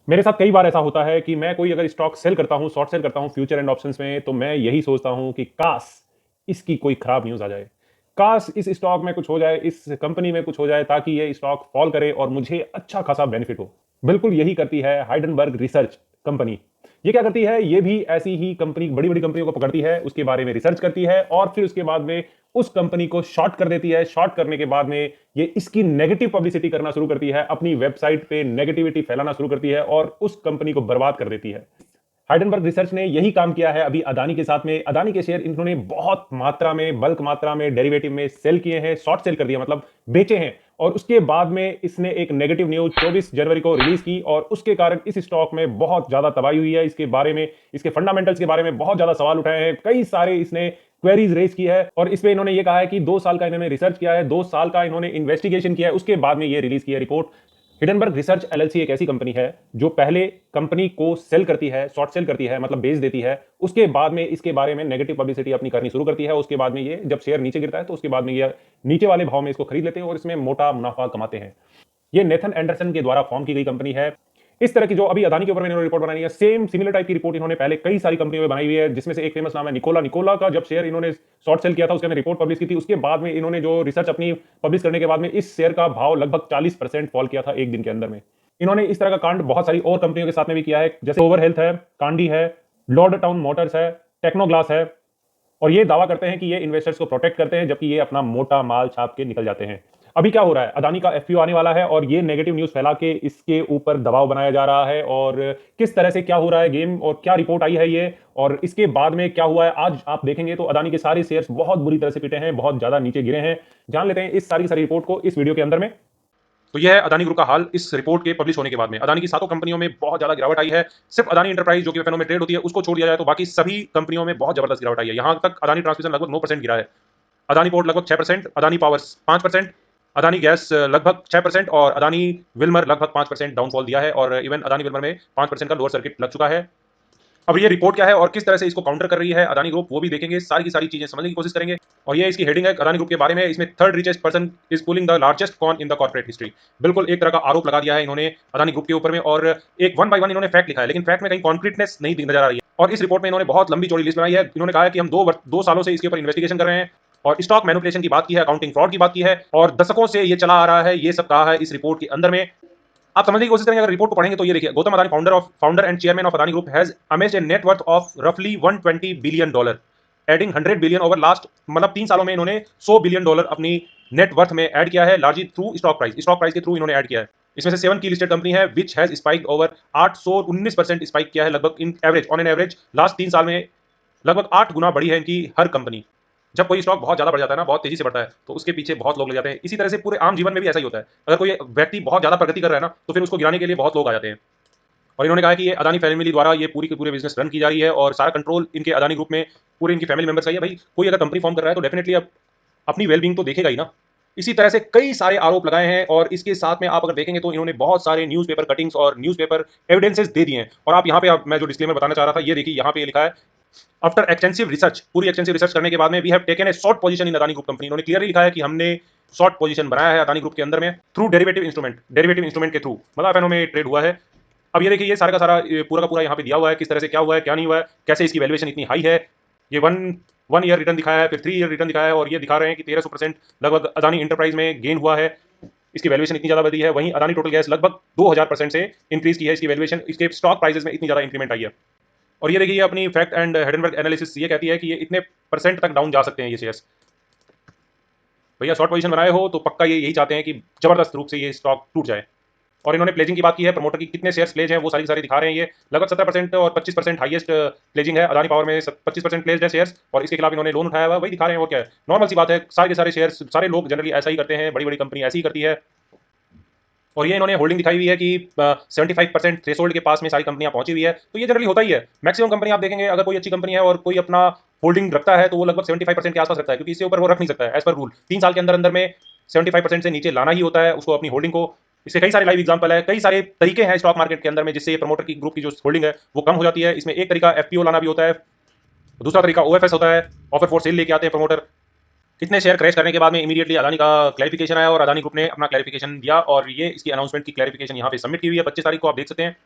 मेरे साथ कई बार ऐसा होता है कि मैं कोई अगर स्टॉक सेल करता हूं, शॉर्ट सेल करता हूं फ्यूचर एंड ऑप्शंस में, तो मैं यही सोचता हूं कि काश इसकी कोई खराब न्यूज़ आ जाए। काश इस स्टॉक में कुछ हो जाए, इस कंपनी में कुछ हो जाए ताकि ये स्टॉक फॉल करे और मुझे अच्छा खासा बेनिफिट हो। बिल्कुल यही करती है हाइडेनबर्ग रिसर्च कंपनी। ये क्या करती है? ये भी ऐसी ही कंपनी, बड़ी-बड़ी कंपनियों को पकड़ती है, उसके बारे में रिसर्च करती है और फिर उसके बाद में उस कंपनी को शॉर्ट कर देती है। शॉर्ट करने के बाद में ये इसकी नेगेटिव पब्लिसिटी करना शुरू करती है, अपनी वेबसाइट पे नेगेटिविटी फैलाना शुरू करती है और उस कंपनी को बर्बाद कर देती है। हाइडेनबर्ग रिसर्च ने यही काम किया है अभी अदानी के साथ में। अदानी के शेयर इन्होंने बहुत मात्रा में, बल्क मात्रा में डेरिवेटिव में सेल किए हैं, शॉर्ट सेल कर दिया, मतलब बेचे हैं। और उसके बाद में इसने एक नेगेटिव न्यूज 24 जनवरी को रिलीज की और उसके कारण इस स्टॉक में बहुत ज्यादा तबाही हुई है। इसके बारे में, इसके फंडामेंटल्स के बारे में बहुत ज्यादा सवाल उठाए हैं, कई सारे इसने क्वेरीज रेज की है और इसमें इन्होंने ये कहा है कि 2 साल का इन्होंने रिसर्च किया है, 2 साल का इन्होंने इन्वेस्टिगेशन किया है, उसके बाद में ये रिलीज की है रिपोर्ट। हिडनबर्ग रिसर्च एलएलसी एक ऐसी कंपनी है जो पहले कंपनी को सेल करती है, शॉर्ट सेल करती है, मतलब बेच देती है। उसके बाद में इसके बारे में नेगेटिव पब्लिसिटी अपनी करनी शुरू करती है। उसके बाद में ये जब शेयर नीचे गिरता है तो उसके बाद में ये नीचे वाले भाव में इसको खरीद लेते हैं और इसमें मोटा मुनाफा कमाते हैं। ये नेथन एंडरसन के द्वारा फॉर्म की गई कंपनी है। इस तरह की जो अभी अदानी के ऊपर इन्होंने रिपोर्ट बनाई है, सेम सिमिलर टाइप की रिपोर्ट इन्होंने पहले कई सारी कंपनियों में बनाई हुई है, जिसमें से एक फेमस नाम है निकोला। निकोला का जब शेयर इन्होंने शॉर्ट सेल किया था, उसके अंदर रिपोर्ट पब्लिश की थी। उसके बाद में इन्होंने जो रिसर्च अपनी पब्लिश करने के बाद में इस शेयर का भाव लगभग 40% फॉल किया था एक दिन के अंदर में। इन्होंने इस तरह का कांड बहुत सारी और कंपनियों के साथ में भी किया है, जैसे ओवर हेल्थ है, कांडी है, लॉर्ड टाउन मोटर्स है, टेक्नोग्लास है। और ये दावा करते हैं कि ये इन्वेस्टर्स को प्रोटेक्ट करते हैं, जबकि ये अपना मोटा माल छाप के निकल जाते हैं। अभी क्या हो रहा है? अदानी का एफपीओ आने वाला है और ये नेगेटिव न्यूज़ फैला के इसके ऊपर दबाव बनाया जा रहा है। और किस तरह से क्या हो रहा है गेम और क्या रिपोर्ट आई है ये और इसके बाद में क्या हुआ है, आज आप देखेंगे तो अदानी के सारे शेयर्स बहुत बुरी तरह से पिटे हैं, बहुत ज्यादा नीचे गिरे हैं। जान लेते हैं इस सारी की सारी रिपोर्ट को इस वीडियो के अंदर में। तो यह है अदानी ग्रुप का हाल इस रिपोर्ट के पब्लिश होने के बाद में। अदानी की सातों कंपनियों में बहुत ज्यादा गिरावट आई है। सिर्फ अदानी एंटरप्राइज जो कि एफएनओ में ट्रेड होती है उसको छोड़ दिया जाए तो बाकी सभी कंपनियों में बहुत जबरदस्त गिरावट आई है। यहां तक अदानी ट्रांसमिशन लगभग 9% गिरा है, अदानी पोर्ट लगभग 6%, अदानी पावर्स 5%, अदानी गैस लगभग 6% और अदानी विल्मर लगभग 5% डाउनफॉल दिया है। और इवन अदानी विल्मर में 5% का लोअर सर्किट लग चुका है। अब ये रिपोर्ट क्या है और किस तरह से इसको काउंटर कर रही है अदानी ग्रुप, वो भी देखेंगे, सारी की सारी चीजें समझने की कोशिश करेंगे। और ये इसकी हेडिंग है अदानी ग्रुप के बारे में। इसमें third richest person is pulling the largest con in the corporate history. बिल्कुल एक तरह का आरोप लगा दिया है इन्होंने अदानी ग्रुप के ऊपर में। और एक वन बाय वन इन्होंने फैक्ट लिखा है, लेकिन फैक्ट में कहीं कॉन्क्रीटनेस नहीं नजर आ रही है। और इस रिपोर्ट में इन्होंने बहुत लंबी चौड़ी लिस्ट बनाई है। इन्होंने कहा है कि हम 2 सालों से इसके ऊपर इन्वेस्टिगेशन कर रहे हैं और स्टॉक मैनिपुलेशन की बात की है, अकाउंटिंग फ्रॉड की बात की है और दशकों से ये चला आ रहा है, ये सब कहा है इस रिपोर्ट के अंदर में। आप समझने की कोशिश करेंगे, अगर रिपोर्ट को पढ़ेंगे तो ये देखिए, Gautam Adani founder and chairman of Adani group has amazed A net worth of रफली 120 billion dollar adding 100 billion over last, मतलब 3 सालों में इन्होंने 100 बिलियन डॉलर अपनी नेट वर्थ में ऐड किया है, लार्जली थ्रू स्टॉक प्राइस के थ्रू इन्होंने ऐड किया है। इसमें से 7 की लिस्टेड कंपनी है which has spiked over 819% spike किया है लगभग इन average, on an average last 3 साल में लगभग 8 गुना बढ़ी है इनकी हर कंपनी। जब कोई स्टॉक बहुत ज्यादा बढ़ जाता है ना, बहुत तेजी से बढ़ता है, तो उसके पीछे बहुत लोग लग जाते हैं। इसी तरह से पूरे आम जीवन में भी ऐसा ही होता है। अगर कोई व्यक्ति बहुत ज्यादा प्रगति कर रहा है ना, तो फिर उसको गिराने के लिए बहुत लोग आ जाते हैं। और इन्होंने कहा कि ये अदानी फैमिली द्वारा ये पूरी की पूरे बिजनेस रन की जा रही है और सारा कंट्रोल इनके अदानी ग्रुप में पूरे इनकी फैमिली मेंबर्स का ही है। भाई कोई अगर कंपनी फॉर्म कर रहा है तो डेफिनेटली अब अपनी वेलबींग तो देखेगा ही ना। इसी तरह से कई सारे आरोप लगाए हैं और इसके साथ में आप अगर देखेंगे तो इन्होंने बहुत सारे न्यूज़पेपर कटिंग्स और न्यूज़पेपर एविडेंसेस दे दिए हैं। और आप यहाँ पे, अब मैं जो डिस्क्लेमर बताना चाह रहा था, ये देखिए यहाँ पे ये लिखा है, आफ्टर एक्सटेंसिव रिसर्च, पूरी एक्सटेंसिव रिसर्च करने के बाद में we have taken a short position in Adani group company. इन्होंने क्लियरली लिखा है कि हमने शॉर्ट पोजीशन बनाया है अदानी ग्रुप के अंदर में थ्रू डेरिवेटिव इंस्ट्रूमेंट के थ्रू, मतलब एफएनओ में ट्रेड हुआ है। अब ये देखिए, ये सारा का सारा पूरा का पूरा यहाँ पे दिया हुआ है, किस तरह से क्या हुआ है, क्या नहीं हुआ है, कैसे इसकी वैल्यूएशन इतनी हाई है। ये वन ईयर रिटर्न दिखाया है, फिर 3 ईयर रिटर्न दिखाया है और ये दिखा रहे हैं कि 1300% लगभग अदानी इंटरप्राइज में गेन हुआ है, इसकी वैल्यूएशन इतनी ज्यादा बढ़ी है। वहीं अदानी टोटल गैस लगभग 2000% से इंक्रीज की है इसकी वैल्यूएशन, इसके स्टॉक प्राइसेस में इतनी ज्यादा इंक्रीमेंट आई है। और ये देखिए, ये अपनी फैक्ट एंड हिडनबर्ग एनालिसिस ये कहती है कि ये इतने परसेंट तक डाउन जा सकते हैं ये शेयर्स। भैया शॉर्ट पोजीशन बनाए हो तो पक्का ये यही चाहते हैं कि जबरदस्त रूप से ये स्टॉक टूट जाए। और इन्होंने प्लेजिंग की बात की है, प्रमोटर की कितने शेयर्स प्लेज हैं वो सारी की सारी दिखा रहे हैं। ये लगभग 17% और 25% हाईएस्ट प्लेजिंग है अदानी पावर में, 25% प्लेज है शेयर्स और इसके खिलाफ इन्होंने लोन उठाया हुआ है, वही दिखा रहे हैं। और क्या है, नॉर्मल सी बात है, सारे के सारे शेयर्स, सारे लोग जनरली ऐसा ही करते हैं, बड़ी बड़ी कंपनी ऐसी ही करती है। और ये इन्होंने होल्डिंग दिखाई हुई है कि 75% थ्रेशोल्ड के पास में सारी कंपनियां पहुंची हुई है, तो ये जनरली होता ही है। मैक्सिमम कंपनी आप देखेंगे, अगर कोई अच्छी कंपनी है और कोई अपना होल्डिंग रखता है तो वो लगभग 75% के आसपास रखता है, क्योंकि इससे ऊपर वो रख नहीं सकता है एज पर रूल। 3 साल के अंदर अंदर में 75% से नीचे लाना ही होता है उसको अपनी होल्डिंग को। इसके कई सारे लाइव एग्जांपल है, कई सारे तरीके हैं स्टॉक मार्केट के अंदर में जिससे ये प्रमोटर की ग्रुप की जो होल्डिंग है वो कम हो जाती है। इसमें एक तरीका एफपीओ लाना भी होता है, दूसरा तरीका ओएफएस होता है, ऑफर फॉर सेल लेके आते हैं प्रमोटर। कितने शेयर क्रैश करने के बाद में इमीडिएटली अदानी का क्लैरिफिकेशन आया और अदानी ग्रुप ने अपना क्लैरिफिकेशन दिया और ये इसकी अनाउंसमेंट की क्लैरिफिकेशन यहाँ पे सबमिट की हुई है 25 तारीख को, आप देख सकते हैं।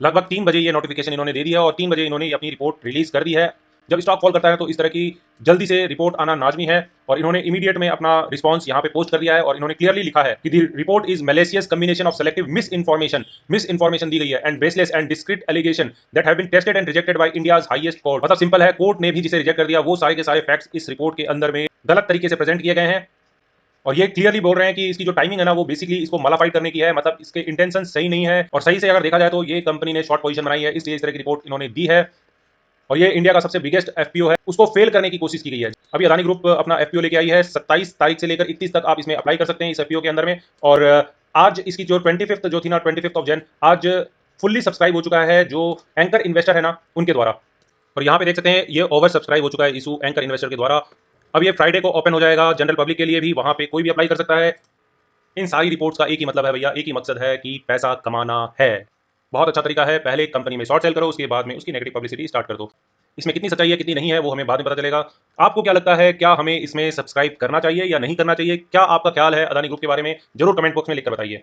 लगभग 3 बजे ये नोटिफिकेशन इन्होंने दे दिया और 3 बजे इन्होंने अपनी रिपोर्ट रिलीज कर दी है। जब स्टॉक फॉल करता है तो इस तरह की जल्दी से रिपोर्ट आना लाजमी है और इन्होंने इमीडिएट में अपना रिस्पांस यहाँ पे पोस्ट कर दिया है और इन्होंने क्लियरली लिखा है कि the report is malicious combination of selective misinformation दी गई है and baseless and discrete allegation that have been tested and rejected by India's highest court. मतलब सिंपल है, कोर्ट ने भी जिसे रिजेक्ट कर दिया वो सारे के सारे फैक्ट्स इस रिपोर्ट के अंदर में गलत तरीके से प्रेजेंट किए गए हैं और ये क्लियरली बोल रहे हैं कि इसकी जो टाइमिंग है ना वो बेसिकली इसको मॉडिफाइड करने की है, मतलब इसके इंटेंशन सही नहीं है और सही से अगर देखा जाए तो ये कंपनी ने शॉर्ट पोजीशन बनाई है, इसलिए इस तरह की रिपोर्ट इन्होंने दी है और ये इंडिया का सबसे बिगेस्ट एफपीओ है, उसको फेल करने की कोशिश की गई है। अभी अदानी ग्रुप अपना एफपीओ लेके आई है, 27 तारीख से लेकर 31 तक आप इसमें अप्लाई कर सकते हैं इस एफपीओ के अंदर में। और आज इसकी जो 25th जो थी ना 25th ऑफ जन, आज फुल्ली सब्सक्राइब हो चुका है जो एंकर इन्वेस्टर है ना उनके द्वारा। और यहाँ पे देख सकते हैं ये ओवर सब्सक्राइब हो चुका है इशू एंकर इन्वेस्टर के द्वारा। अब ये फ्राइडे को ओपन हो जाएगा जनरल पब्लिक के लिए भी, वहां पे कोई भी अप्लाई कर सकता है। इन सारी रिपोर्ट्स का एक ही मतलब है भैया, एक ही मकसद है कि पैसा कमाना है। बहुत अच्छा तरीका है, पहले कंपनी में शॉर्ट सेल करो, उसके बाद में उसकी नेगेटिव पब्लिसिटी स्टार्ट कर दो। इसमें कितनी सच्चाई है कितनी नहीं है वो हमें बाद में पता चलेगा। आपको क्या लगता है, क्या हमें इसमें सब्सक्राइब करना चाहिए या नहीं करना चाहिए? क्या आपका ख्याल है अदानी ग्रुप के बारे में? जरूर कमेंट बॉक्स में लिखकर बताइए।